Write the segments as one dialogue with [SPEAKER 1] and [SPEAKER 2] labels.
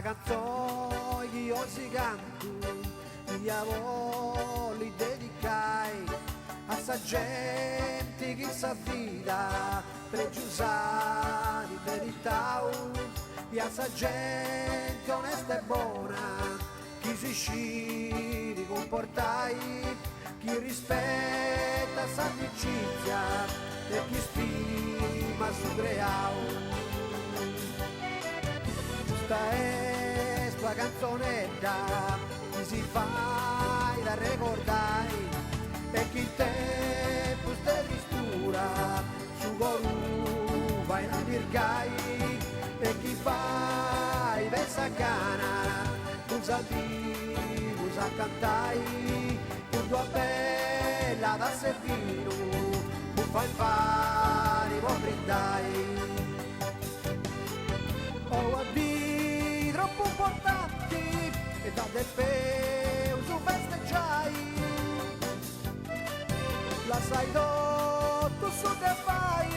[SPEAKER 1] sta canzone che io si canto, io voglio dedicare a sta gente che sa vita, pregiusati, verità, e a sta gente onesta e buona, chi si sciri comportai, chi rispetta sa amicizia e chi stima su creao. Questa è la canzonetta che si fa da ricordare e chi il tempo sta ristura su colù vai a dirgai e chi fa i versi a cana non sa dire, non sa cantare con tua bella da servino non fai fare può brindare. Oh, addio, troppo importanti e da del peuso festeggiai la sai tu so te fai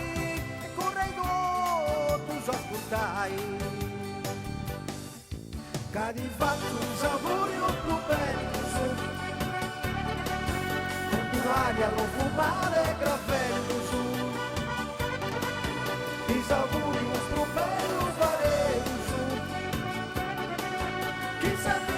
[SPEAKER 1] e correi tu so ascoltai che ti fatto un sapore più bello con un'aria profumata e graffello su ti sapori nostro bello faremo su chi sa